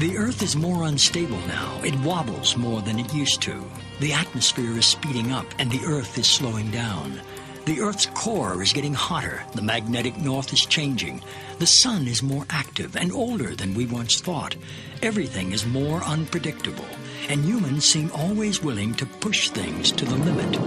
The Earth is more unstable now. It wobbles more than it used to. The atmosphere is speeding up, and the Earth is slowing down. The Earth's core is getting hotter. The magnetic north is changing. The sun is more active and older than we once thought. Everything is more unpredictable, and humans seem always willing to push things to the limit.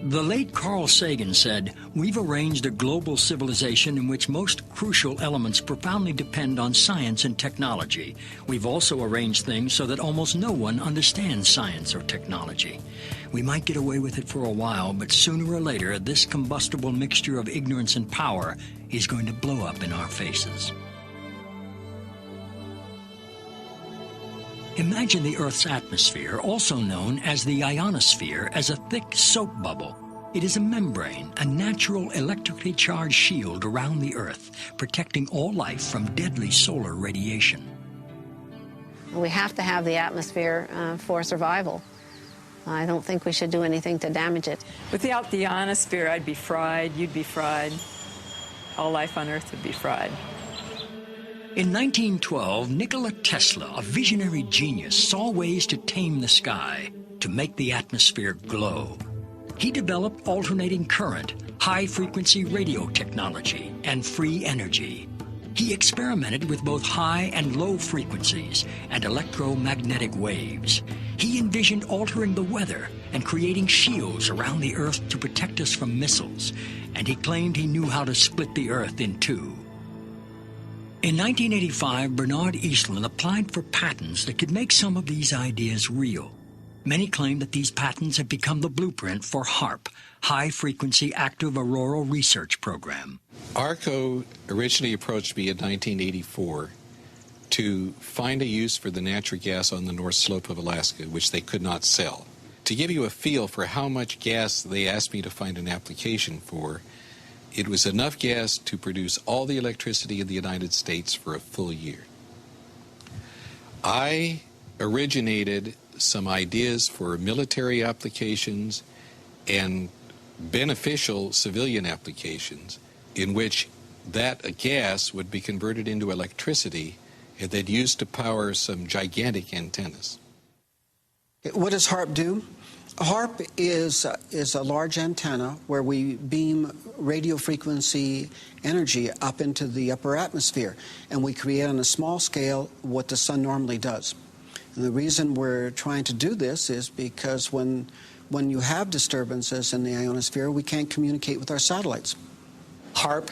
The late Carl Sagan said, "We've arranged a global civilization in which most crucial elements profoundly depend on science and technology. We've also arranged things so that almost no one understands science or technology. We might get away with it for a while, but sooner or later, this combustible mixture of ignorance and power is going to blow up in our faces." Imagine the Earth's atmosphere, also known as the ionosphere, as a thick soap bubble. It is a membrane, a natural electrically charged shield around the Earth, protecting all life from deadly solar radiation. We have to have the atmosphere for survival. I don't think we should do anything to damage it. Without the ionosphere, I'd be fried, you'd be fried, all life on Earth would be fried. In 1912, Nikola Tesla, a visionary genius, saw ways to tame the sky, to make the atmosphere glow. He developed alternating current, high-frequency radio technology, and free energy. He experimented with both high and low frequencies and electromagnetic waves. He envisioned altering the weather and creating shields around the Earth to protect us from missiles, and he claimed he knew how to split the Earth in two. In 1985, Bernard Eastlund applied for patents that could make some of these ideas real. Many claim that these patents have become the blueprint for HAARP, High Frequency Active Auroral Research Program. ARCO originally approached me in 1984 to find a use for the natural gas on the north slope of Alaska, which they could not sell. To give you a feel for how much gas they asked me to find an application for, it was enough gas to produce all the electricity in the United States for a full year. I originated some ideas for military applications and beneficial civilian applications in which that gas would be converted into electricity and then used to power some gigantic antennas. What does HAARP do? HAARP is a large antenna where we beam radio frequency energy up into the upper atmosphere, and we create on a small scale what the sun normally does. And the reason we're trying to do this is because when you have disturbances in the ionosphere, we can't communicate with our satellites. HAARP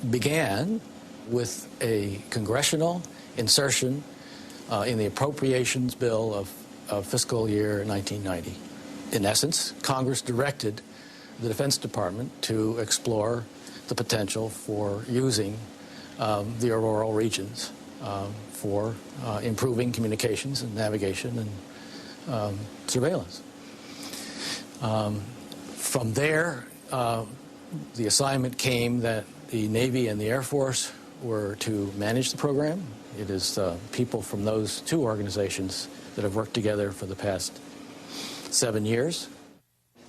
began with a congressional insertion in the appropriations bill of fiscal year 1990. In essence, Congress directed the Defense Department to explore the potential for using the auroral regions for improving communications and navigation and surveillance. From there, the assignment came that the Navy and the Air Force were to manage the program. It is people from those two organizations that have worked together for the past 7 years.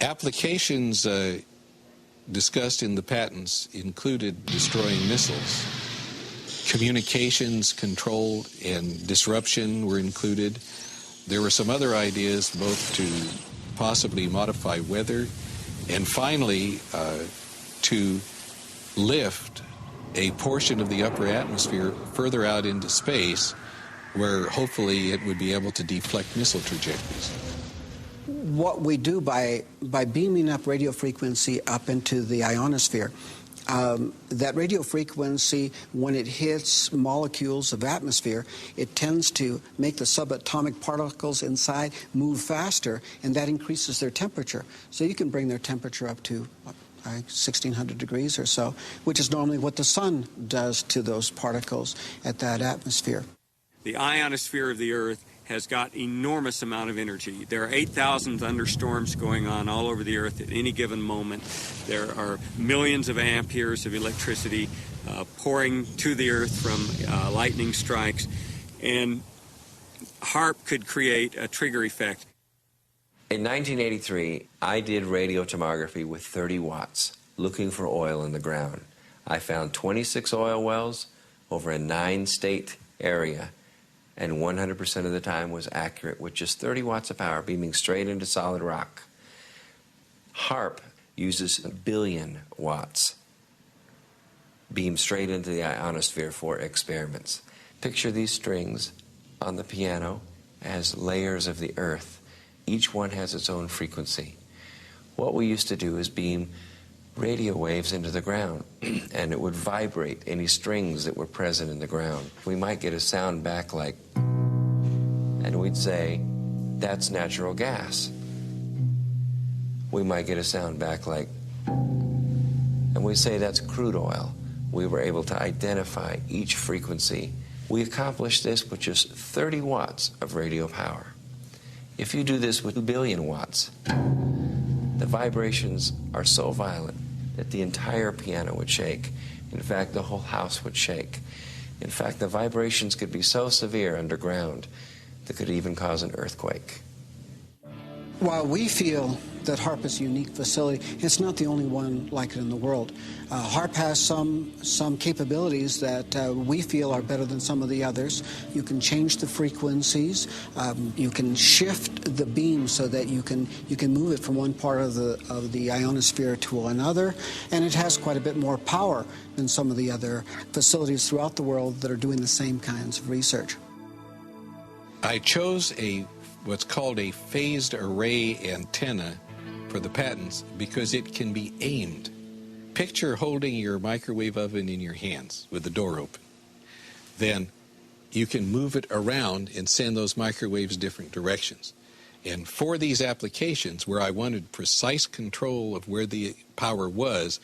Applications discussed in the patents included destroying missiles. Communications control and disruption were included. There were some other ideas both to possibly modify weather and finally to lift a portion of the upper atmosphere further out into space where hopefully it would be able to deflect missile trajectories. What we do by beaming up radio frequency up into the ionosphere, that radio frequency, when it hits molecules of atmosphere, it tends to make the subatomic particles inside move faster, and that increases their temperature. So you can bring their temperature up to 1,600 degrees or so, which is normally what the sun does to those particles at that atmosphere. The ionosphere of the Earth has got enormous amount of energy. There are 8,000 thunderstorms going on all over the Earth at any given moment. There are millions of amperes of electricity pouring to the Earth from lightning strikes, and HAARP could create a trigger effect. In 1983, I did radiotomography with 30 watts, looking for oil in the ground. I found 26 oil wells over a 9-state area, and 100% of the time was accurate with just 30 watts of power beaming straight into solid rock. HAARP uses 1 billion watts beamed straight into the ionosphere for experiments. Picture these strings on the piano as layers of the earth. Each one has its own frequency. What we used to do is beam radio waves into the ground, and it would vibrate any strings that were present in the ground. We might get a sound back like, and we'd say, that's natural gas. We might get a sound back like, and we'd say, that's crude oil. We were able to identify each frequency. We accomplished this with just 30 watts of radio power. If you do this with 2 billion watts, the vibrations are so violent that the entire piano would shake. In fact, the whole house would shake. In fact, the vibrations could be so severe underground that could even cause an earthquake. While we feel that HAARP is a unique facility, it's not the only one like it in the world. HAARP has some capabilities that we feel are better than some of the others. You can change the frequencies. You can shift the beam so that you can move it from one part of the ionosphere to another, and it has quite a bit more power than some of the other facilities throughout the world that are doing the same kinds of research. I chose what's called a phased array antenna for the patents because it can be aimed. Picture holding your microwave oven in your hands with the door open. Then you can move it around and send those microwaves different directions. And for these applications where I wanted precise control of where the power was,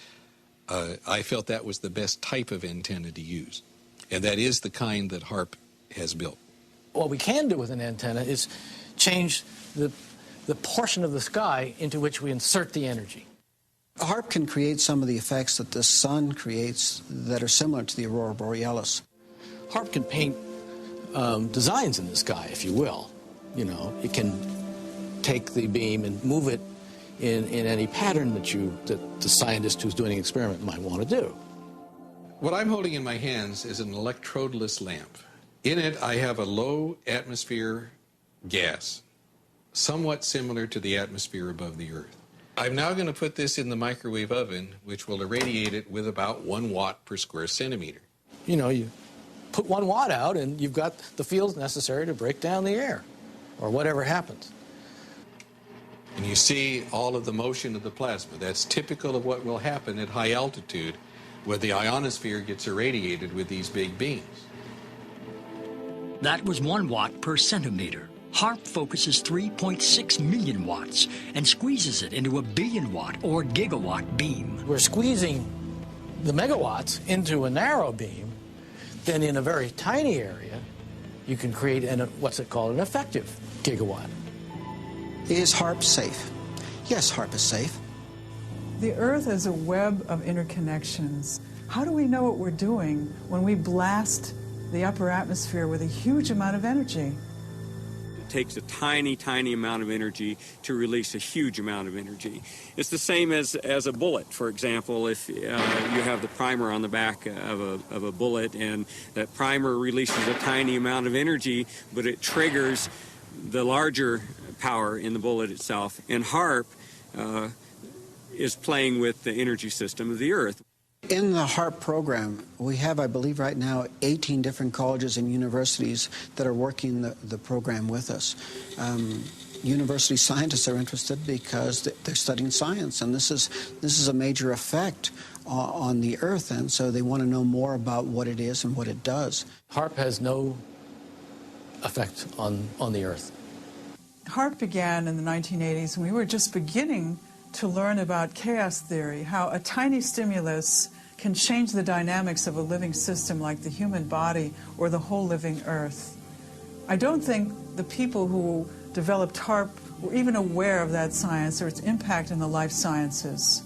I felt that was the best type of antenna to use. And that is the kind that HAARP has built. What we can do with an antenna is change the portion of the sky into which we insert the energy. HAARP can create some of the effects that the sun creates that are similar to the aurora borealis. HAARP can paint designs in the sky, if you will. You know, it can take the beam and move it in any pattern that the scientist who's doing an experiment might want to do. What I'm holding in my hands is an electrodeless lamp. In it, I have a low atmosphere gas, somewhat similar to the atmosphere above the Earth. I'm now going to put this in the microwave oven, which will irradiate it with about 1 watt per square centimeter. You know, you put 1 watt out and you've got the fields necessary to break down the air, or whatever happens. And you see all of the motion of the plasma. That's typical of what will happen at high altitude, where the ionosphere gets irradiated with these big beams. That was 1 watt per centimeter. HAARP focuses 3.6 million watts and squeezes it into a billion-watt or gigawatt beam. We're squeezing the megawatts into a narrow beam. Then in a very tiny area, you can create what's it called, an effective gigawatt. Is HAARP safe? Yes, HAARP is safe. The Earth is a web of interconnections. How do we know what we're doing when we blast the upper atmosphere with a huge amount of energy? It takes a tiny, tiny amount of energy to release a huge amount of energy. It's the same as a bullet, for example. If you have the primer on the back of a bullet, and that primer releases a tiny amount of energy, but it triggers the larger power in the bullet itself. And HAARP is playing with the energy system of the Earth. In the HAARP program, we have, I believe right now, 18 different colleges and universities that are working the program with us. University scientists are interested because they're studying science, and this is a major effect on the Earth, and so they want to know more about what it is and what it does. HAARP has no effect on the Earth. HAARP began in the 1980s, and we were just beginning to learn about chaos theory, how a tiny stimulus can change the dynamics of a living system like the human body or the whole living Earth. I don't think the people who developed HAARP were even aware of that science or its impact in the life sciences.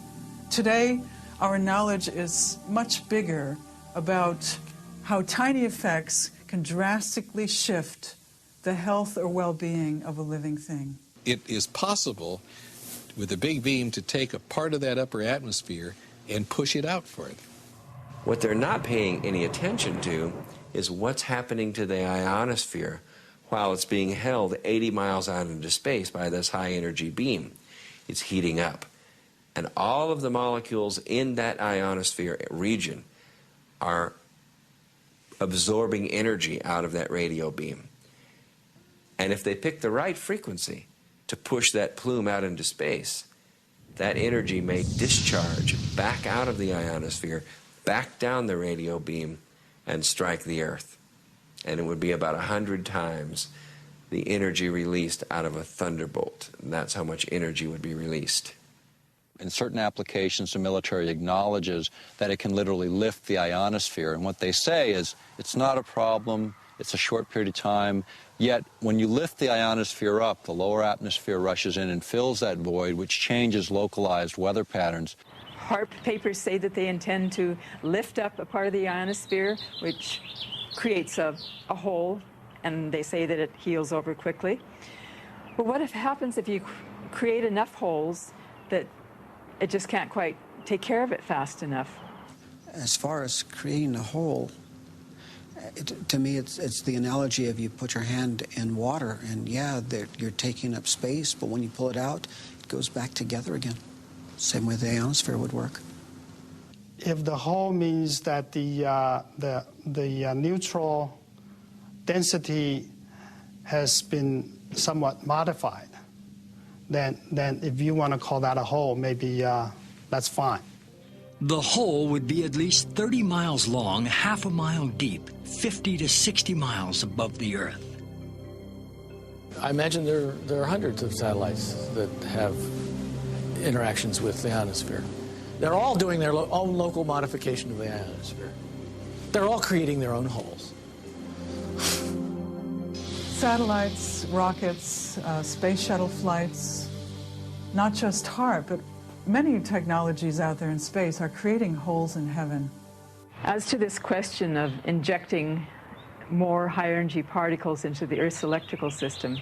Today, our knowledge is much bigger about how tiny effects can drastically shift the health or well-being of a living thing. it is possible with a big beam to take a part of that upper atmosphere and push it out further. What they're not paying any attention to is what's happening to the ionosphere while it's being held 80 miles out into space by this high-energy beam. It's heating up. And all of the molecules in that ionosphere region are absorbing energy out of that radio beam. And if they pick the right frequency to push that plume out into space, that energy may discharge back out of the ionosphere, back down the radio beam, and strike the Earth. And it would be about 100 times the energy released out of a thunderbolt. And that's how much energy would be released. In certain applications, the military acknowledges that it can literally lift the ionosphere. And what they say is, it's not a problem, it's a short period of time. Yet, when you lift the ionosphere up, the lower atmosphere rushes in and fills that void, which changes localized weather patterns. HAARP papers say that they intend to lift up a part of the ionosphere, which creates a hole, and they say that it heals over quickly. But what happens if you create enough holes that it just can't quite take care of it fast enough? As far as creating a hole, to me it's the analogy of you put your hand in water, and yeah, you're taking up space, but when you pull it out, it goes back together again. Same way the ionosphere would work. If the hole means that the neutral density has been somewhat modified, then if you want to call that a hole, maybe that's fine. The hole would be at least 30 miles long, half a mile deep, 50 to 60 miles above the Earth. I imagine there are hundreds of satellites that have interactions with the ionosphere. They're all doing their own local modification of the ionosphere. They're all creating their own holes. Satellites, rockets, space shuttle flights, not just HAARP, but many technologies out there in space are creating holes in heaven. As to this question of injecting more high-energy particles into the Earth's electrical system,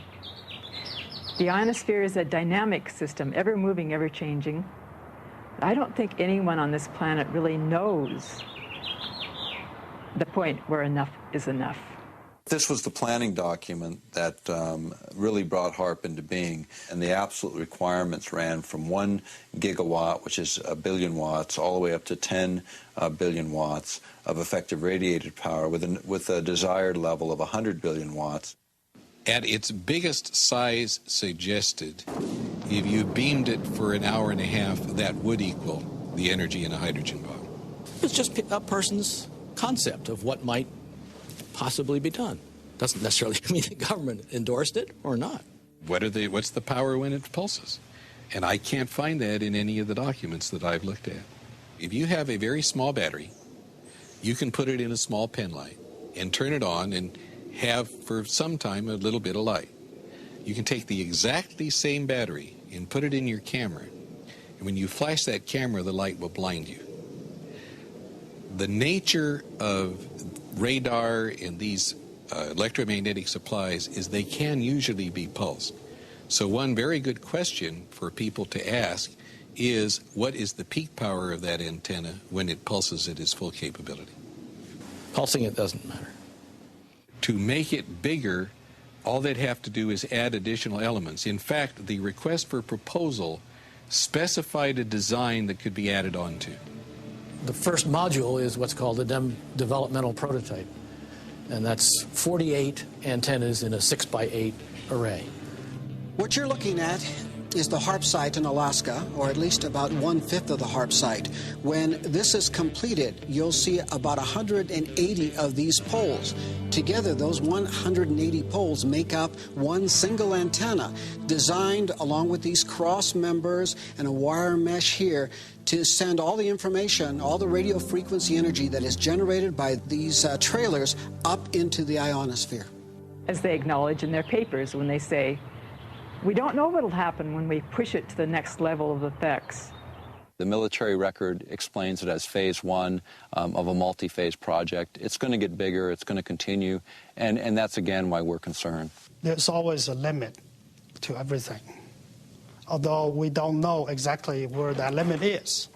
the ionosphere is a dynamic system, ever moving, ever changing. I don't think anyone on this planet really knows the point where enough is enough. This was the planning document that really brought HAARP into being, and the absolute requirements ran from 1 gigawatt, which is 1 billion watts, all the way up to 10 billion watts of effective radiated power with a desired level of 100 billion watts. At its biggest size suggested, if you beamed it for an hour and a half, that would equal the energy in a hydrogen bomb. It's just a person's concept of what might possibly be done. Doesn't necessarily mean the government endorsed it or not. What's the power when it pulses? And I can't find that in any of the documents that I've looked at. If you have a very small battery, you can put it in a small pen light and turn it on and have for some time a little bit of light. You can take the exactly same battery and put it in your camera, and when you flash that camera, the light will blind you. The nature of radar and these electromagnetic supplies is they can usually be pulsed. So one very good question for people to ask is, what is the peak power of that antenna when it pulses at its full capability? Pulsing it doesn't matter. To make it bigger, all they'd have to do is add additional elements. In fact, the request for proposal specified a design that could be added onto. The first module is what's called a developmental prototype, and that's 48 antennas in a 6x8 array. What you're looking at is the HAARP site in Alaska, or at least about 1/5 of the HAARP site. When this is completed, you'll see about 180 of these poles. Together, those 180 poles make up one single antenna, designed along with these cross members and a wire mesh here to send all the information, all the radio frequency energy that is generated by these trailers up into the ionosphere. As they acknowledge in their papers when they say, we don't know what will happen when we push it to the next level of effects. The military record explains it as phase 1 of a multi-phase project. It's going to get bigger, it's going to continue, and that's again why we're concerned. There's always a limit to everything, although we don't know exactly where that limit is.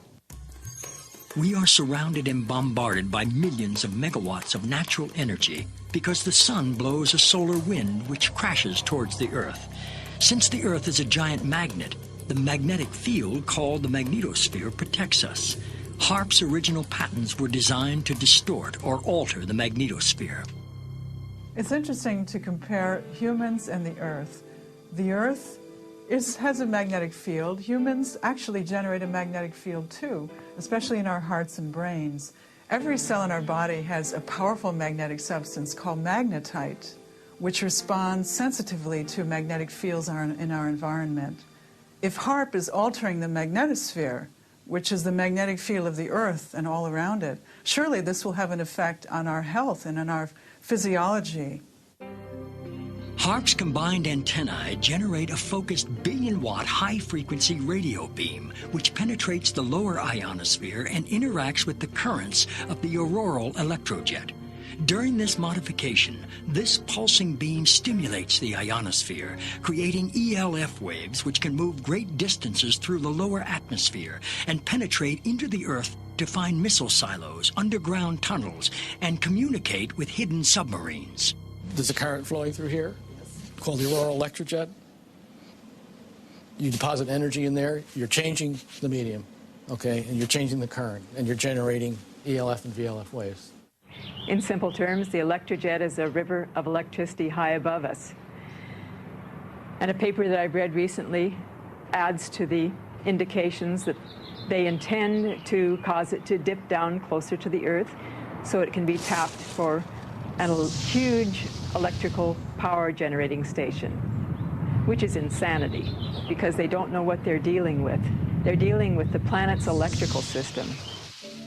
We are surrounded and bombarded by millions of megawatts of natural energy because the sun blows a solar wind which crashes towards the Earth. Since the Earth is a giant magnet, the magnetic field called the magnetosphere protects us. HAARP's original patents were designed to distort or alter the magnetosphere. It's interesting to compare humans and the Earth. The Earth has a magnetic field. Humans actually generate a magnetic field too, especially in our hearts and brains. Every cell in our body has a powerful magnetic substance called magnetite, which responds sensitively to magnetic fields in our environment. If HAARP is altering the magnetosphere, which is the magnetic field of the Earth and all around it, surely this will have an effect on our health and on our physiology. HAARP's combined antennae generate a focused billion-watt high-frequency radio beam, which penetrates the lower ionosphere and interacts with the currents of the auroral electrojet. During this modification, this pulsing beam stimulates the ionosphere, creating ELF waves which can move great distances through the lower atmosphere and penetrate into the Earth to find missile silos, underground tunnels, and communicate with hidden submarines. There's a current flowing through here called the auroral electrojet. You deposit energy in there, you're changing the medium, okay, and you're changing the current, and you're generating ELF and VLF waves. In simple terms, the electrojet is a river of electricity high above us. And a paper that I've read recently adds to the indications that they intend to cause it to dip down closer to the Earth so it can be tapped for a huge electrical power generating station, which is insanity because they don't know what they're dealing with. They're dealing with the planet's electrical system.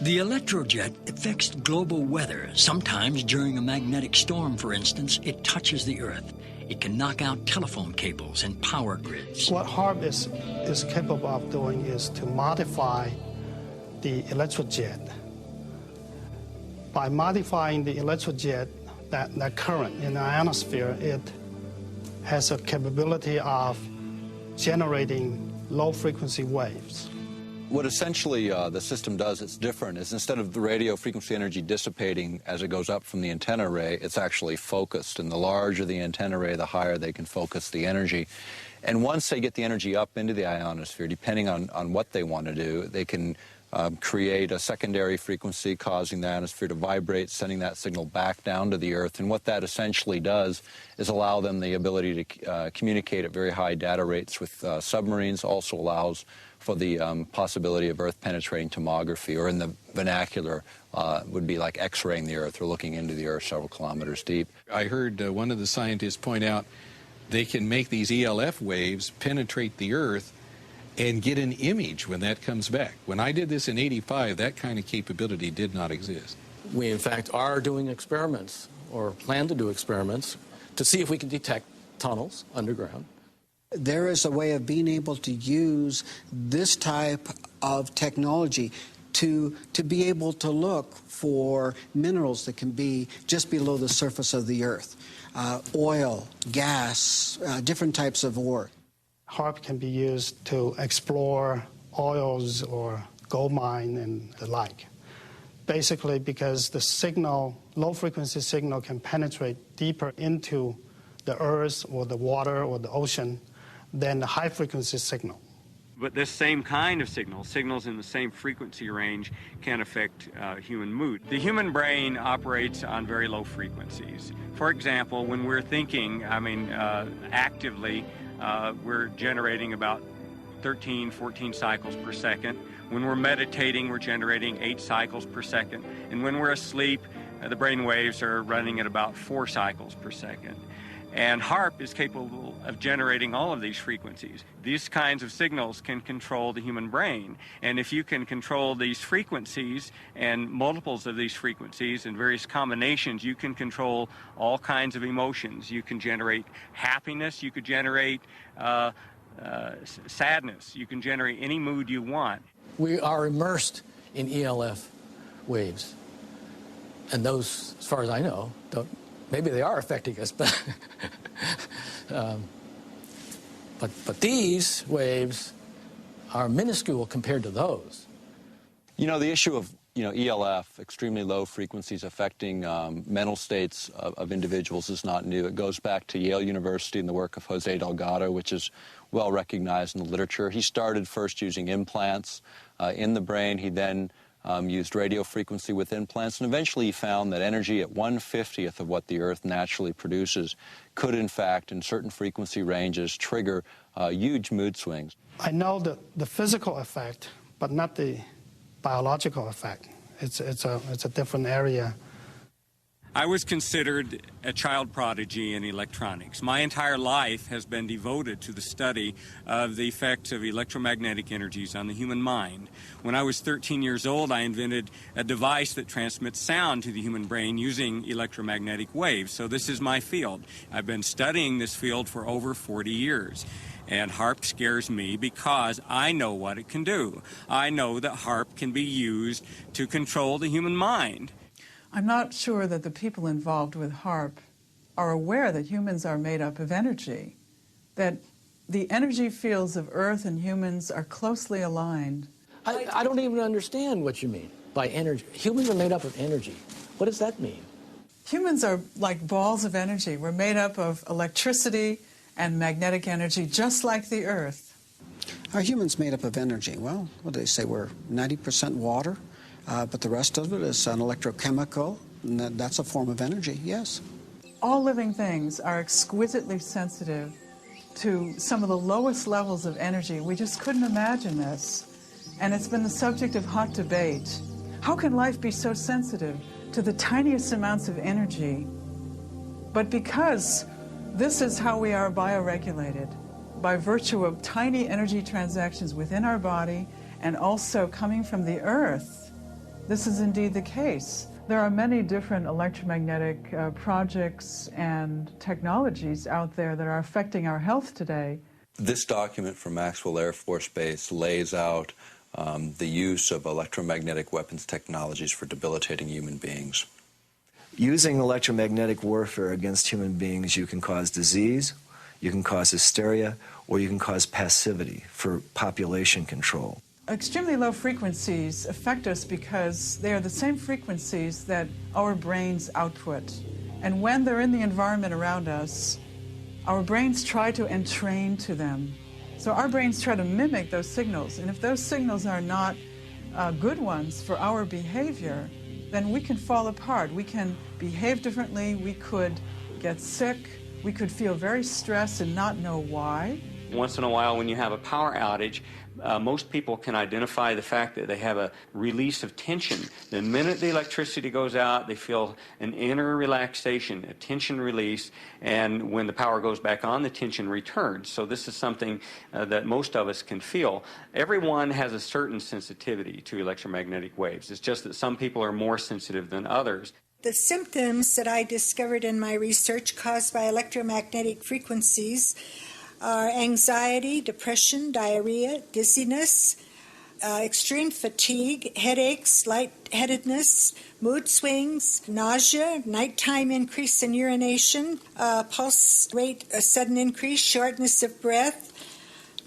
The electrojet affects global weather. Sometimes during a magnetic storm, for instance, it touches the Earth. It can knock out telephone cables and power grids. What HAARP is capable of doing is to modify the electrojet. By modifying the electrojet, that current in the ionosphere, it has a capability of generating low-frequency waves. What essentially the system does, it's different, is instead of the radio frequency energy dissipating as it goes up from the antenna array, it's actually focused. And the larger the antenna array, the higher they can focus the energy. And once they get the energy up into the ionosphere, depending on what they want to do, they can create a secondary frequency causing the ionosphere to vibrate, sending that signal back down to the Earth. And what that essentially does is allow them the ability to communicate at very high data rates with submarines, also allows for the possibility of Earth-penetrating tomography, or in the vernacular would be like X-raying the Earth or looking into the Earth several kilometers deep. I heard one of the scientists point out they can make these ELF waves penetrate the Earth and get an image when that comes back. When I did this in '85, that kind of capability did not exist. We, in fact, are doing experiments, or plan to do experiments, to see if we can detect tunnels underground. There is a way of being able to use this type of technology to be able to look for minerals that can be just below the surface of the Earth. Oil, gas, different types of ore. HAARP can be used to explore oils or gold mine and the like. Basically because the signal, low-frequency signal, can penetrate deeper into the Earth or the water or the ocean than the high-frequency signal. But this same kind of signals in the same frequency range, can affect human mood. The human brain operates on very low frequencies. For example, when we're thinking, actively, we're generating about 13, 14 cycles per second. When we're meditating, we're generating 8 cycles per second. And when we're asleep, the brain waves are running at about 4 cycles per second. And HAARP is capable of generating all of these frequencies. These kinds of signals can control the human brain. And if you can control these frequencies and multiples of these frequencies and various combinations, you can control all kinds of emotions. You can generate happiness, you could generate sadness, you can generate any mood you want. We are immersed in ELF waves. And those, as far as I know, maybe they are affecting us, but But these waves are minuscule compared to those. You know, the issue of ELF, extremely low frequencies affecting mental states of individuals, is not new. It goes back to Yale University and the work of Jose Delgado, which is well recognized in the literature. He started first using implants in the brain. He then used radio frequency with implants, and eventually he found that energy at 1/50th of what the Earth naturally produces could, in fact, in certain frequency ranges, trigger huge mood swings. I know the physical effect, but not the biological effect. It's a different area. I was considered a child prodigy in electronics. My entire life has been devoted to the study of the effects of electromagnetic energies on the human mind. When I was 13 years old, I invented a device that transmits sound to the human brain using electromagnetic waves. So this is my field. I've been studying this field for over 40 years. And HAARP scares me because I know what it can do. I know that HAARP can be used to control the human mind. I'm not sure that the people involved with HAARP are aware that humans are made up of energy, that the energy fields of Earth and humans are closely aligned. I don't even understand what you mean by energy. Humans are made up of energy. What does that mean? Humans are like balls of energy. We're made up of electricity and magnetic energy, just like the Earth. Are humans made up of energy? Well, what do they say? We're 90% water, but the rest of it is an electrochemical, and that's a form of energy, yes. All living things are exquisitely sensitive to some of the lowest levels of energy. We just couldn't imagine this. And it's been the subject of hot debate. How can life be so sensitive to the tiniest amounts of energy? But because this is how we are bioregulated, by virtue of tiny energy transactions within our body and also coming from the Earth, this is indeed the case. There are many different electromagnetic projects and technologies out there that are affecting our health today. This document from Maxwell Air Force Base lays out the use of electromagnetic weapons technologies for debilitating human beings. Using electromagnetic warfare against human beings, you can cause disease, you can cause hysteria, or you can cause passivity for population control. Extremely low frequencies affect us because they are the same frequencies that our brains output. And when they're in the environment around us, our brains try to entrain to them. So our brains try to mimic those signals. And if those signals are not good ones for our behavior, then we can fall apart. We can behave differently. We could get sick. We could feel very stressed and not know why. Once in a while, when you have a power outage, most people can identify the fact that they have a release of tension. The minute the electricity goes out, they feel an inner relaxation, a tension release, and when the power goes back on, the tension returns. So this is something that most of us can feel. Everyone has a certain sensitivity to electromagnetic waves. It's just that some people are more sensitive than others. The symptoms that I discovered in my research caused by electromagnetic frequencies are anxiety, depression, diarrhea, dizziness, extreme fatigue, headaches, lightheadedness, mood swings, nausea, nighttime increase in urination, pulse rate, a sudden increase, shortness of breath,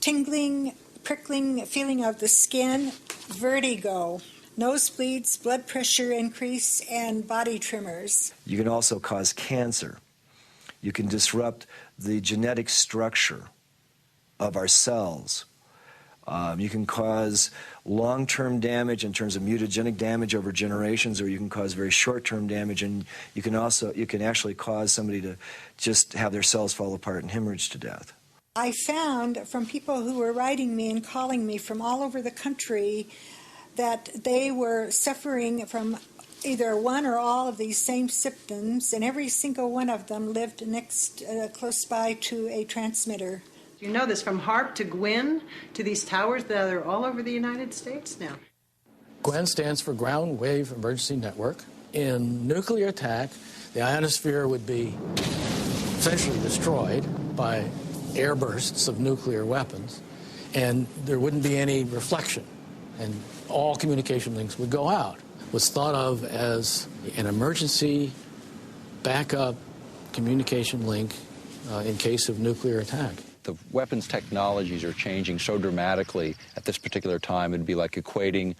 tingling, prickling feeling of the skin, vertigo, nosebleeds, blood pressure increase, and body tremors. You can also cause cancer. You can disrupt the genetic structure of our cells. You can cause long-term damage in terms of mutagenic damage over generations, or you can cause very short-term damage, and you can actually cause somebody to just have their cells fall apart and hemorrhage to death. I found from people who were writing me and calling me from all over the country that they were suffering from either one or all of these same symptoms, and every single one of them lived close by to a transmitter. You know this from HAARP to GWEN to these towers that are all over the United States now. GWEN stands for Ground Wave Emergency Network. In nuclear attack, the ionosphere would be essentially destroyed by air bursts of nuclear weapons, and there wouldn't be any reflection, and all communication links would go out. Was thought of as an emergency backup communication link in case of nuclear attack. the weapons technologies are changing so dramatically at this particular time. It'd be like equating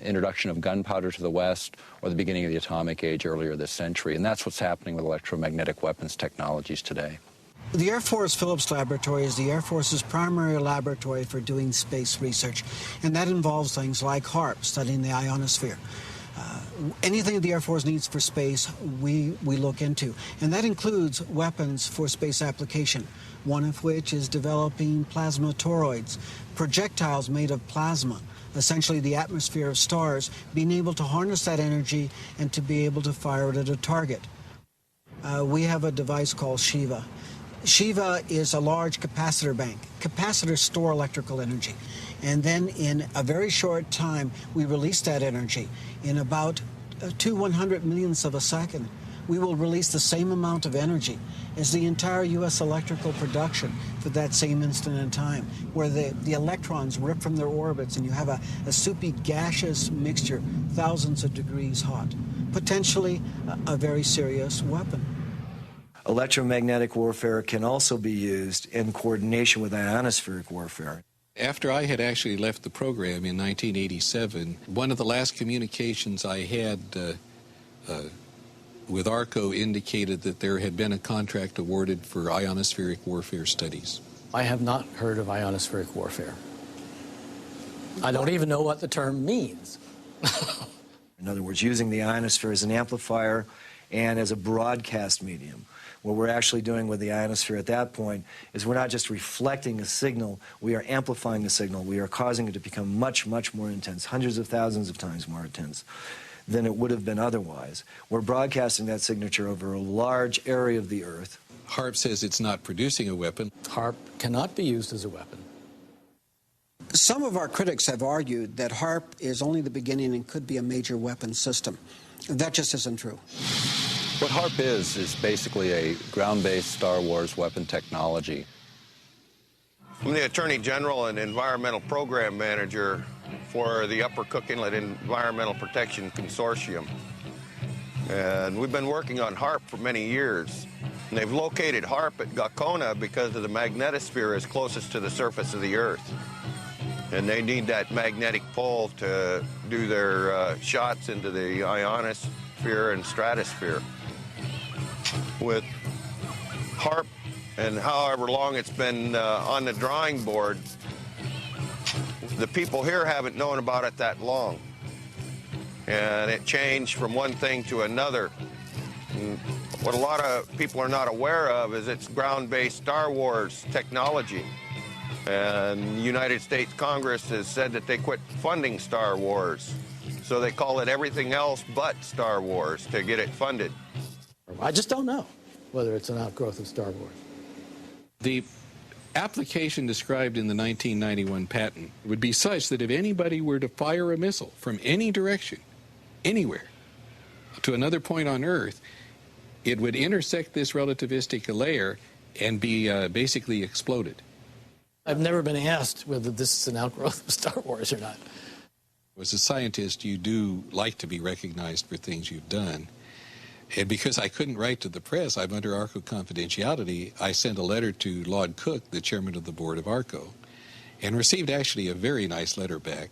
introduction of gunpowder to the West or the beginning of the atomic age earlier this century. And that's what's happening with electromagnetic weapons technologies today. The Air Force Phillips Laboratory is the Air Force's primary laboratory for doing space research, and that involves things like HAARP, studying the ionosphere. Anything the Air Force needs for space, we look into, and that includes weapons for space application, one of which is developing plasma toroids, projectiles made of plasma, essentially the atmosphere of stars, being able to harness that energy and to be able to fire it at a target. We have a device called Shiva. Shiva is a large capacitor bank. Capacitors store electrical energy. And then in a very short time, we release that energy. In about 100 millionths of a second, we will release the same amount of energy as the entire U.S. electrical production for that same instant in time, where the electrons rip from their orbits and you have a soupy gaseous mixture, thousands of degrees hot. Potentially a very serious weapon. Electromagnetic warfare can also be used in coordination with ionospheric warfare. After I had actually left the program in 1987, one of the last communications I had with ARCO indicated that there had been a contract awarded for ionospheric warfare studies. I have not heard of ionospheric warfare. I don't even know what the term means. In other words, using the ionosphere as an amplifier and as a broadcast medium. What we're actually doing with the ionosphere at that point is we're not just reflecting a signal, we are amplifying the signal. We are causing it to become much, much more intense, hundreds of thousands of times more intense than it would have been otherwise. We're broadcasting that signature over a large area of the Earth. HAARP says it's not producing a weapon. HAARP cannot be used as a weapon. Some of our critics have argued that HAARP is only the beginning and could be a major weapons system. That just isn't true. What HAARP is basically a ground-based Star Wars weapon technology. I'm the Attorney General and Environmental Program Manager for the Upper Cook Inlet Environmental Protection Consortium. And we've been working on HAARP for many years. And they've located HAARP at Gakona because of the magnetosphere is closest to the surface of the Earth. And they need that magnetic pole to do their shots into the ionosphere and stratosphere. With HAARP and however long it's been on the drawing board, the people here haven't known about it that long. And it changed from one thing to another. And what a lot of people are not aware of is it's ground-based Star Wars technology. And the United States Congress has said that they quit funding Star Wars. So they call it everything else but Star Wars to get it funded. I just don't know whether it's an outgrowth of Star Wars. The application described in the 1991 patent would be such that if anybody were to fire a missile from any direction, anywhere, to another point on Earth, it would intersect this relativistic layer and be basically exploded. I've never been asked whether this is an outgrowth of Star Wars or not. As a scientist, you do like to be recognized for things you've done. And because I couldn't write to the press, I'm under ARCO confidentiality, I sent a letter to Lord Cook, the chairman of the board of ARCO, and received actually a very nice letter back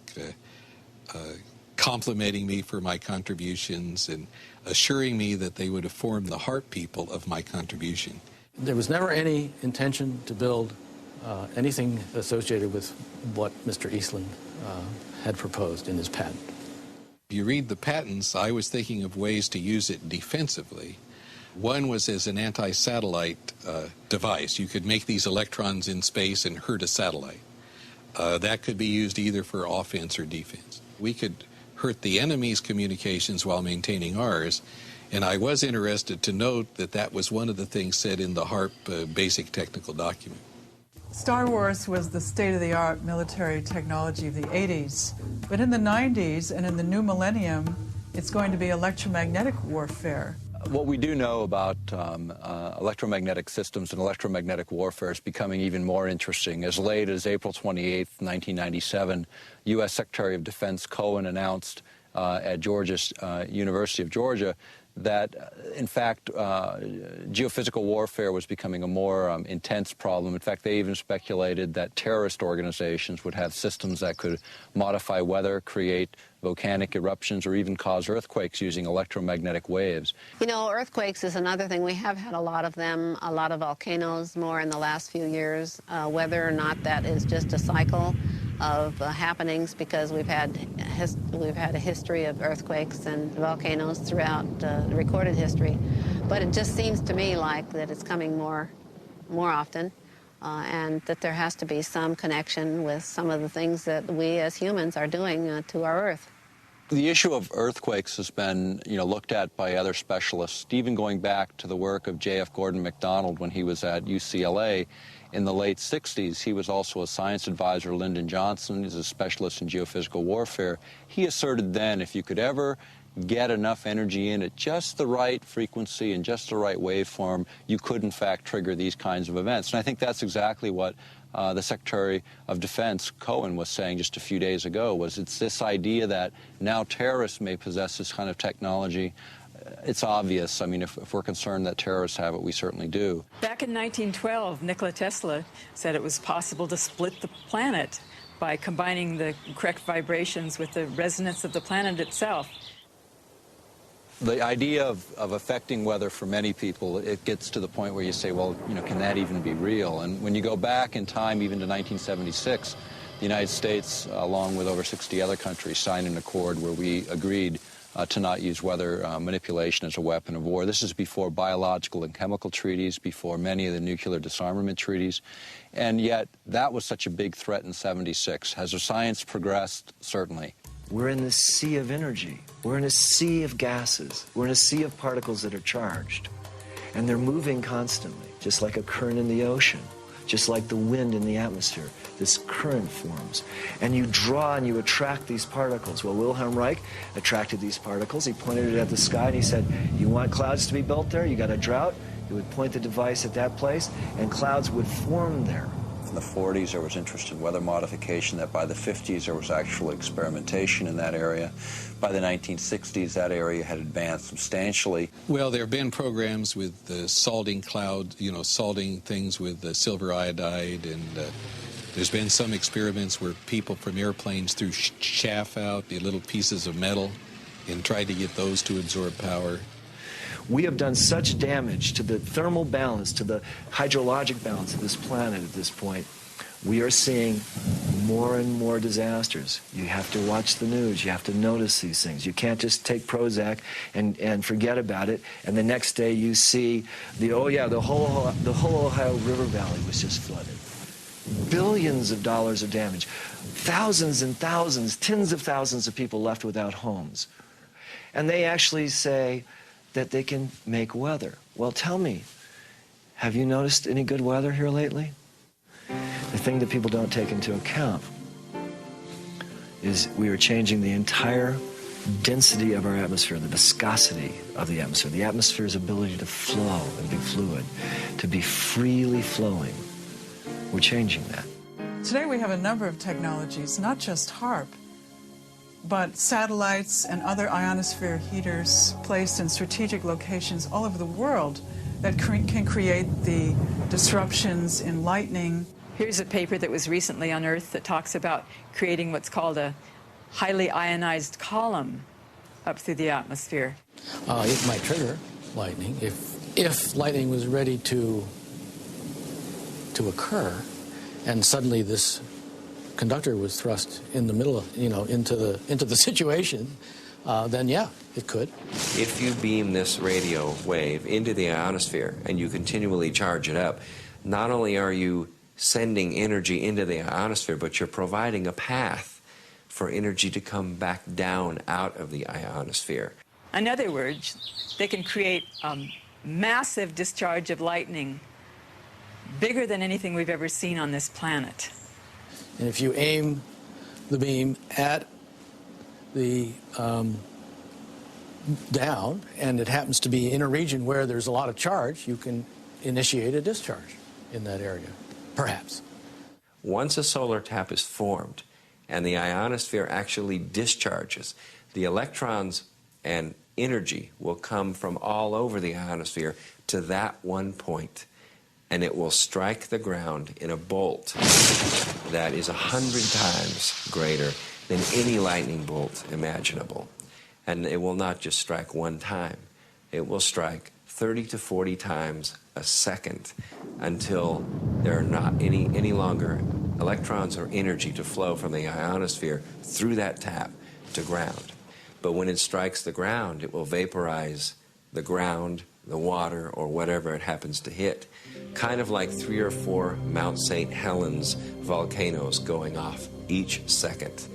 complimenting me for my contributions and assuring me that they would inform the HAARP people of my contribution. There was never any intention to build anything associated with what Mr. Eastland had proposed in his patent. If you read the patents, I was thinking of ways to use it defensively. One was as an anti-satellite device. You could make these electrons in space and hurt a satellite. That could be used either for offense or defense. We could hurt the enemy's communications while maintaining ours, and I was interested to note that that was one of the things said in the HAARP basic technical document. Star Wars was the state-of-the-art military technology of the 80s. But in the 90s and in the new millennium, it's going to be electromagnetic warfare. What we do know about electromagnetic systems and electromagnetic warfare is becoming even more interesting. As late as April 28, 1997, U.S. Secretary of Defense Cohen announced at University of Georgia that, in fact, geophysical warfare was becoming a more intense problem. In fact, they even speculated that terrorist organizations would have systems that could modify weather, create volcanic eruptions, or even cause earthquakes using electromagnetic waves. You know, earthquakes is another thing. We have had a lot of them, a lot of volcanoes more in the last few years. Whether or not that is just a cycle of happenings, because we've had a history of earthquakes and volcanoes throughout recorded history, but it just seems to me like that it's coming more often, and that there has to be some connection with some of the things that we as humans are doing to our Earth. The issue of earthquakes has been, looked at by other specialists, even going back to the work of J.F. Gordon MacDonald when he was at UCLA in the late 60s. He was also a science advisor to Lyndon Johnson. He's a specialist in geophysical warfare. He asserted then if you could ever get enough energy in at just the right frequency and just the right waveform, you could in fact trigger these kinds of events. And I think that's exactly what the Secretary of Defense, Cohen, was saying just a few days ago, was it's this idea that now terrorists may possess this kind of technology. It's obvious. I mean, if we're concerned that terrorists have it, we certainly do. Back in 1912, Nikola Tesla said it was possible to split the planet by combining the correct vibrations with the resonance of the planet itself. The idea of affecting weather for many people, it gets to the point where you say, well, can that even be real? And when you go back in time, even to 1976, the United States, along with over 60 other countries, signed an accord where we agreed to not use weather manipulation as a weapon of war. This is before biological and chemical treaties, before many of the nuclear disarmament treaties. And yet, that was such a big threat in 76. Has the science progressed? Certainly. We're in this sea of energy. We're in a sea of gases. We're in a sea of particles that are charged. And they're moving constantly, just like a current in the ocean, just like the wind in the atmosphere. This current forms. And you draw and you attract these particles. Well, Wilhelm Reich attracted these particles. He pointed it at the sky and he said, you want clouds to be built there? You got a drought? He would point the device at that place and clouds would form there. In the 40s, there was interest in weather modification. That by the 50s, there was actual experimentation in that area. By the 1960s, that area had advanced substantially. Well, there have been programs with salting clouds, salting things with silver iodide, and there's been some experiments where people from airplanes threw chaff out, the little pieces of metal, and tried to get those to absorb power. We have done such damage to the thermal balance, to the hydrologic balance of this planet at this point. We are seeing more and more disasters. You have to watch the news. You have to notice these things. You can't just take Prozac and forget about it, and the next day you see the whole Ohio River Valley was just flooded. Billions of dollars of damage. Thousands and thousands, tens of thousands of people left without homes. And they actually say that they can make weather. Well, tell me, have you noticed any good weather here lately? The thing that people don't take into account is we are changing the entire density of our atmosphere, the viscosity of the atmosphere's ability to flow and be fluid, to be freely flowing. We're changing that. Today we have a number of technologies, not just HAARP, but satellites and other ionosphere heaters placed in strategic locations all over the world that can create the disruptions in lightning. Here's a paper that was recently unearthed that talks about creating what's called a highly ionized column up through the atmosphere. It might trigger lightning if lightning was ready to occur, and suddenly this conductor was thrust in the middle of, into the situation, then yeah, it could. If you beam this radio wave into the ionosphere and you continually charge it up, not only are you sending energy into the ionosphere, but you're providing a path for energy to come back down out of the ionosphere. In other words, they can create a massive discharge of lightning, bigger than anything we've ever seen on this planet. And if you aim the beam at the down, and it happens to be in a region where there's a lot of charge, you can initiate a discharge in that area, perhaps. Once a solar tap is formed and the ionosphere actually discharges, the electrons and energy will come from all over the ionosphere to that one point, and it will strike the ground in a bolt that is 100 times greater than any lightning bolt imaginable. And it will not just strike one time. It will strike 30 to 40 times a second until there are not any longer electrons or energy to flow from the ionosphere through that tap to ground. But when it strikes the ground, it will vaporize the ground, the water, or whatever it happens to hit, kind of like 3 or 4 Mount St. Helens volcanoes going off each second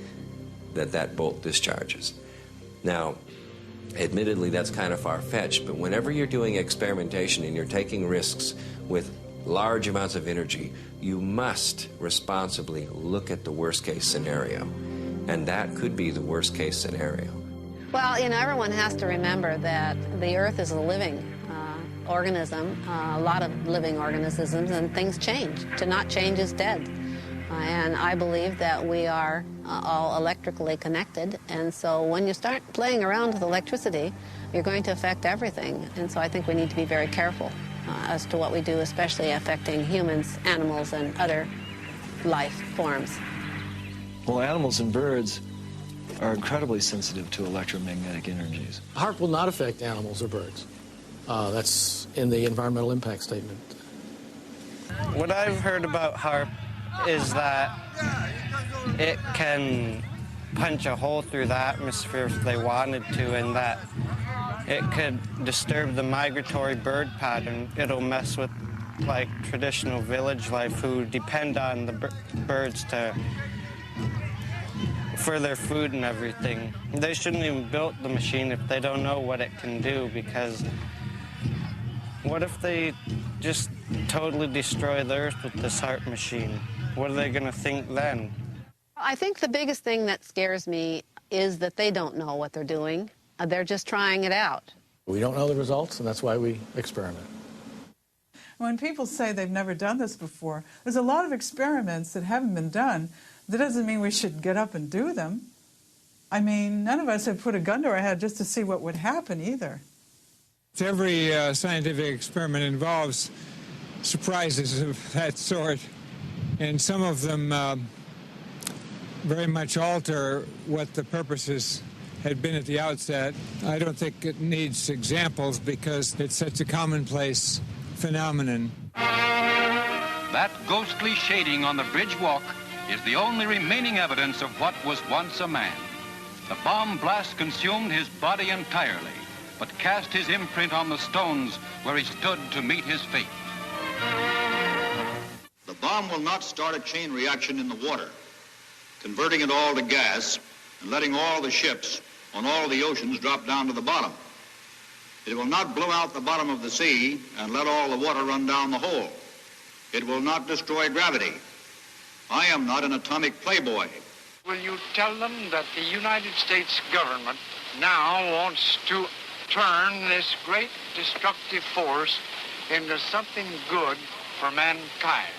that bolt discharges. Now, admittedly, that's kind of far-fetched, but whenever you're doing experimentation and you're taking risks with large amounts of energy, you must responsibly look at the worst-case scenario, and that could be the worst-case scenario. Well, you know, everyone has to remember that the Earth is a living organism, a lot of living organisms, and things change. To not change is dead. And I believe that we are all electrically connected, and so when you start playing around with electricity, you're going to affect everything. And so I think we need to be very careful as to what we do, especially affecting humans, animals, and other life forms. Well, animals and birds are incredibly sensitive to electromagnetic energies. HAARP will not affect animals or birds. That's in the environmental impact statement. What I've heard about HAARP is that it can punch a hole through the atmosphere if they wanted to, and that it could disturb the migratory bird pattern. It'll mess with, like, traditional village life who depend on the birds for their food and everything. They shouldn't even build the machine if they don't know what it can do, because what if they just totally destroy the Earth with this HAARP machine? What are they going to think then? I think the biggest thing that scares me is that they don't know what they're doing. They're just trying it out. We don't know the results, and that's why we experiment. When people say they've never done this before, there's a lot of experiments that haven't been done. That doesn't mean we should get up and do them. I mean, none of us have put a gun to our head just to see what would happen either. Every scientific experiment involves surprises of that sort, and some of them very much alter what the purposes had been at the outset. I don't think it needs examples because it's such a commonplace phenomenon. That ghostly shading on the bridge walk is the only remaining evidence of what was once a man. The bomb blast consumed his body entirely, but cast his imprint on the stones where he stood to meet his fate. The bomb will not start a chain reaction in the water, converting it all to gas and letting all the ships on all the oceans drop down to the bottom. It will not blow out the bottom of the sea and let all the water run down the hole. It will not destroy gravity. I am not an atomic playboy. Will you tell them that the United States government now wants to turn this great destructive force into something good for mankind,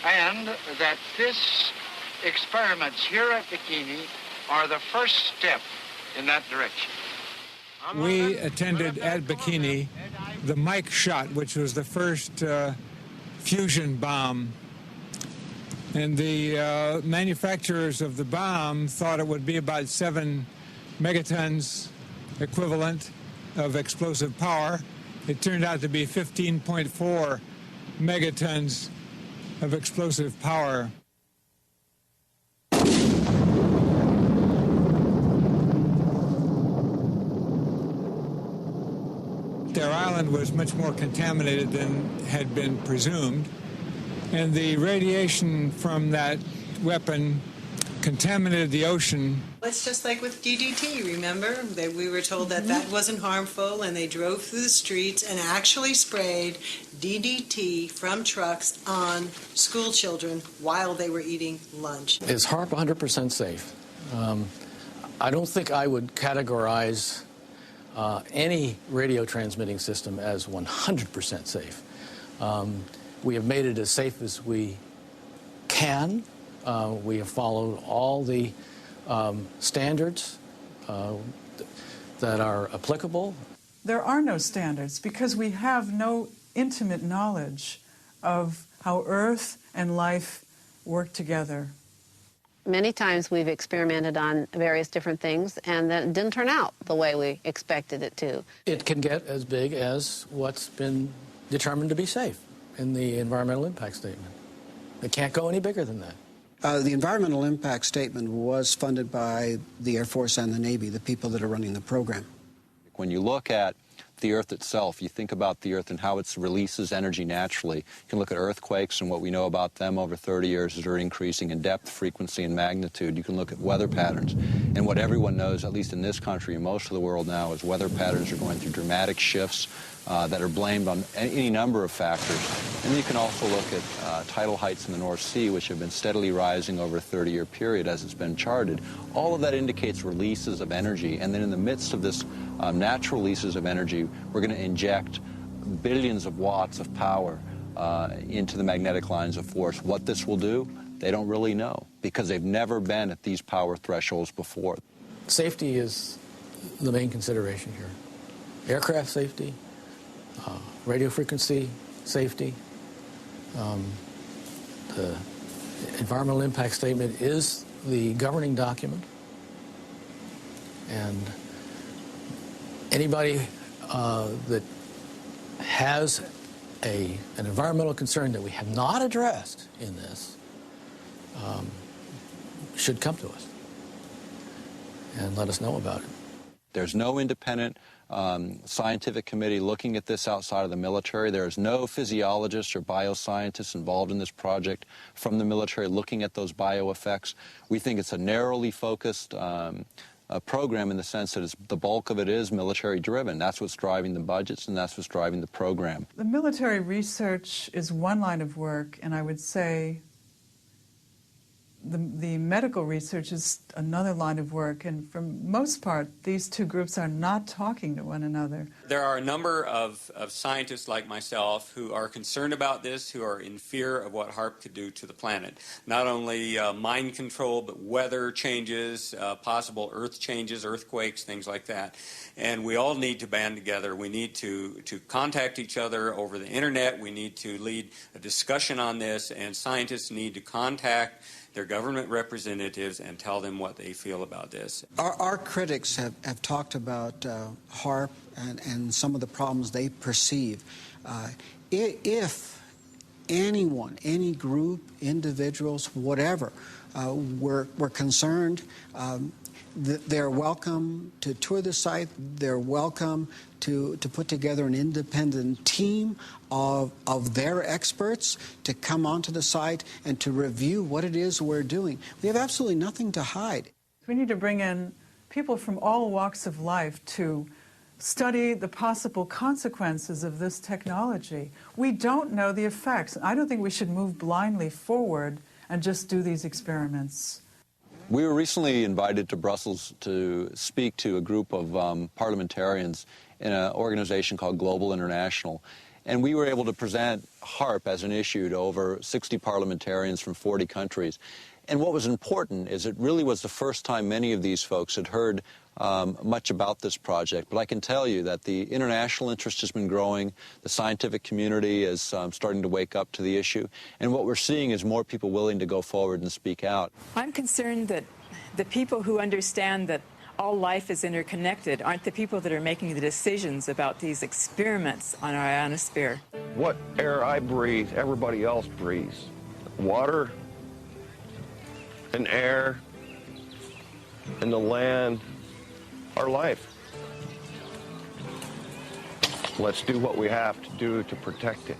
and that this experiments here at Bikini are the first step in that direction? We attended at Bikini the Mike shot, which was the first fusion bomb. And the manufacturers of the bomb thought it would be about 7 megatons equivalent of explosive power. It turned out to be 15.4 megatons of explosive power. Their island was much more contaminated than had been presumed, and the radiation from that weapon contaminated the ocean. It's just like with DDT, remember? We were told that that wasn't harmful, and they drove through the streets and actually sprayed DDT from trucks on school children while they were eating lunch. Is HAARP 100% safe? I don't think I would categorize any radio transmitting system as 100% safe. We have made it as safe as we can. We have followed all the standards. that are applicable? There are no standards because we have no intimate knowledge of how Earth and life work together. Many times we've experimented on various different things and that it didn't turn out the way we expected it to. It can get as big as what's been determined to be safe in the environmental impact statement. It can't go any bigger than that. The environmental impact statement was funded by the Air Force and the Navy, the people that are running the program. When you look at the Earth itself, you think about the Earth and how it releases energy naturally. You can look at earthquakes and what we know about them over 30 years is they're increasing in depth, frequency, and magnitude. You can look at weather patterns. And what everyone knows, at least in this country and most of the world now, is weather patterns are going through dramatic shifts that are blamed on any number of factors. And you can also look at tidal heights in the North Sea, which have been steadily rising over a 30-year period as it's been charted. All of that indicates releases of energy. And then in the midst of this natural releases of energy, we're going to inject billions of watts of power into the magnetic lines of force. What this will do, they don't really know because they've never been at these power thresholds before. Safety is the main consideration here. Aircraft safety, radio frequency safety. The environmental impact statement is the governing document, and anybody that has an environmental concern that we have not addressed in this should come to us and let us know about it. There's no independent scientific committee looking at this outside of the military. There's no physiologists or bioscientists involved in this project from the military looking at those bioeffects. We think it's a narrowly focused program in the sense that the bulk of it is military-driven. That's what's driving the budgets, and that's what's driving the program. The military research is one line of work, and I would say the medical research is another line of work, and for most part, these two groups are not talking to one another. There are a number of scientists like myself who are concerned about this, who are in fear of what HAARP could do to the planet. Not only mind control, but weather changes, possible earth changes, earthquakes, things like that. And we all need to band together. We need to contact each other over the internet. We need to lead a discussion on this, and scientists need to contact their government representatives and tell them what they feel about this. Our critics have talked about HAARP and some of the problems they perceive. If anyone, any group, individuals, whatever, were concerned, they're welcome to tour the site. They're welcome to put together an independent team of their experts to come onto the site and to review what it is we're doing. We have absolutely nothing to hide. We need to bring in people from all walks of life to study the possible consequences of this technology. We don't know the effects. I don't think we should move blindly forward and just do these experiments. We were recently invited to Brussels to speak to a group of parliamentarians in an organization called Global International. And we were able to present HAARP as an issue to over 60 parliamentarians from 40 countries. And what was important is it really was the first time many of these folks had heard much about this project. But I can tell you that the international interest has been growing. The scientific community is starting to wake up to the issue. And what we're seeing is more people willing to go forward and speak out. I'm concerned that the people who understand that all life is interconnected aren't the people that are making the decisions about these experiments on our ionosphere. What air I breathe, everybody else breathes. Water and air and the land, our life. Let's do what we have to do to protect it.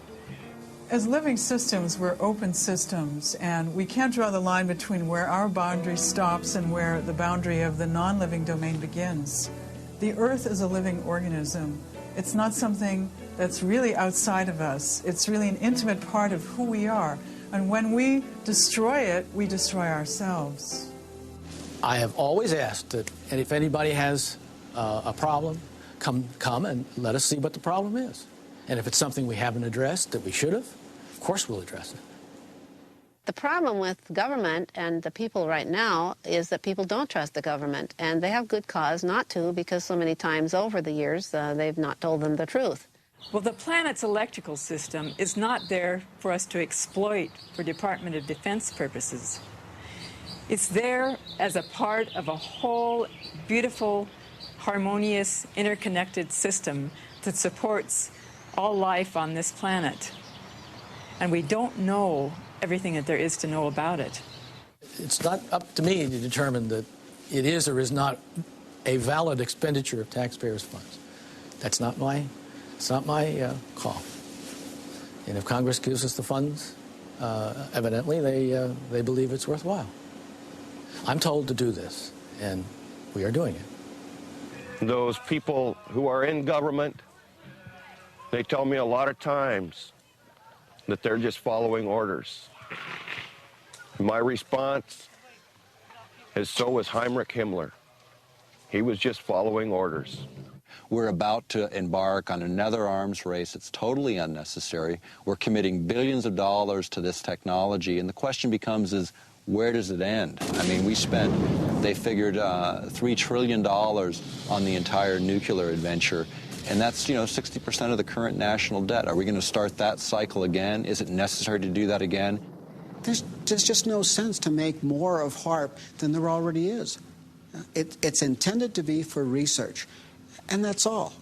As living systems, we're open systems, and we can't draw the line between where our boundary stops and where the boundary of the non-living domain begins. The Earth is a living organism. It's not something that's really outside of us. It's really an intimate part of who we are. And when we destroy it, we destroy ourselves. I have always asked that if anybody has a problem, come and let us see what the problem is. And if it's something we haven't addressed that we should have, of course we'll address it. The problem with government and the people right now is that people don't trust the government, and they have good cause not to, because so many times over the years they've not told them the truth. Well, the planet's electrical system is not there for us to exploit for Department of Defense purposes. It's there as a part of a whole beautiful, harmonious, interconnected system that supports all life on this planet. And we don't know everything that there is to know about it. It's not up to me to determine that it is or is not a valid expenditure of taxpayers' funds. It's not my call. And if Congress gives us the funds, evidently they believe it's worthwhile. I'm told to do this, and we are doing it. Those people who are in government, they tell me a lot of times that they're just following orders. My response is, so was Heinrich Himmler. He was just following orders. We're about to embark on another arms race. It's totally unnecessary. We're committing billions of dollars to this technology, and the question becomes is, where does it end? I mean, they figured $3 trillion on the entire nuclear adventure, and that's, 60% of the current national debt. Are we going to start that cycle again? Is it necessary to do that again? There's just no sense to make more of HAARP than there already is. It's intended to be for research, and that's all.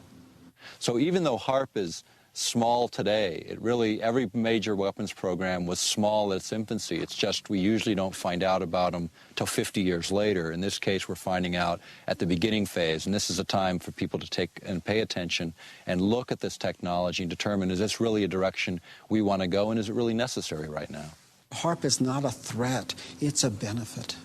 So even though HAARP is small today, every major weapons program was small at its infancy. It's just we usually don't find out about them till 50 years later. In this case, we're finding out at the beginning phase, and this is a time for people to take and pay attention and look at this technology and determine, is this really a direction we want to go, and is it really necessary right now? HAARP is not a threat, it's a benefit.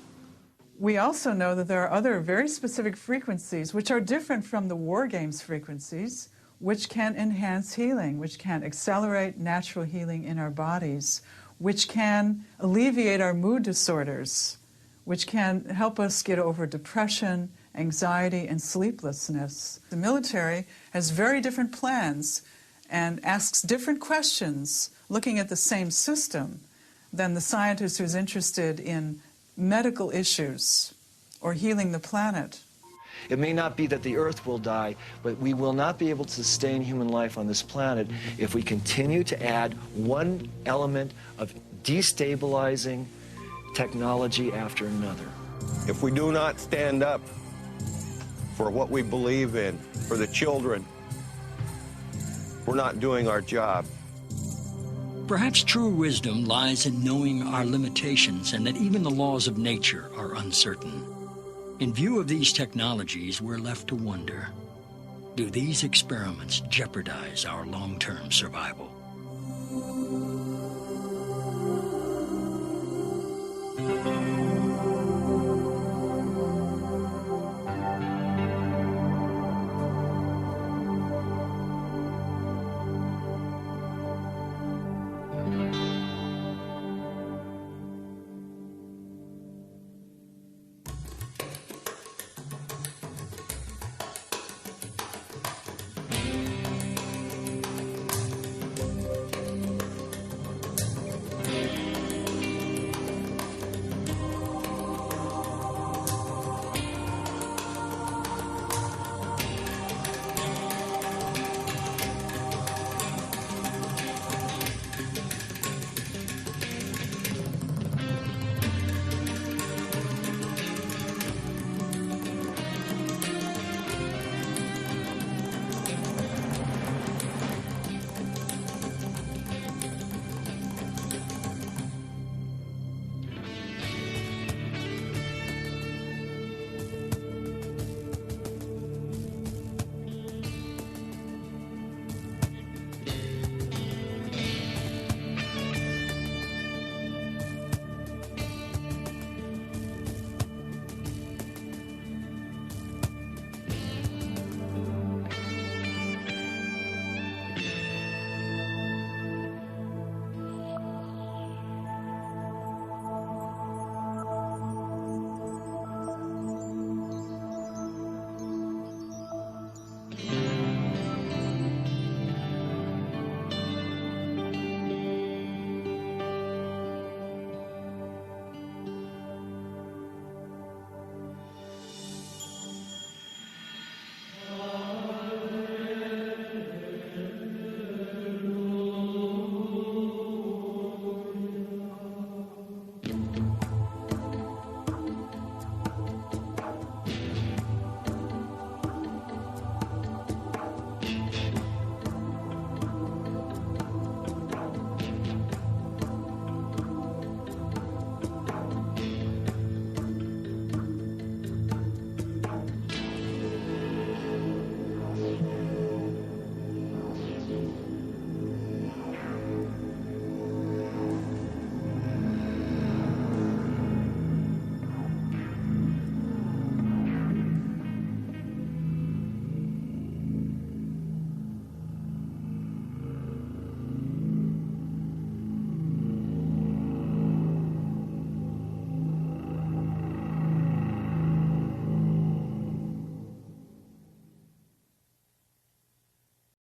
We also know that there are other very specific frequencies which are different from the war games frequencies, which can enhance healing, which can accelerate natural healing in our bodies, which can alleviate our mood disorders, which can help us get over depression, anxiety, and sleeplessness. The military has very different plans and asks different questions looking at the same system than the scientist who's interested in medical issues or healing the planet. It may not be that the Earth will die, but we will not be able to sustain human life on this planet if we continue to add one element of destabilizing technology after another. If we do not stand up for what we believe in, for the children, we're not doing our job. Perhaps true wisdom lies in knowing our limitations and that even the laws of nature are uncertain. In view of these technologies, we're left to wonder, do these experiments jeopardize our long-term survival?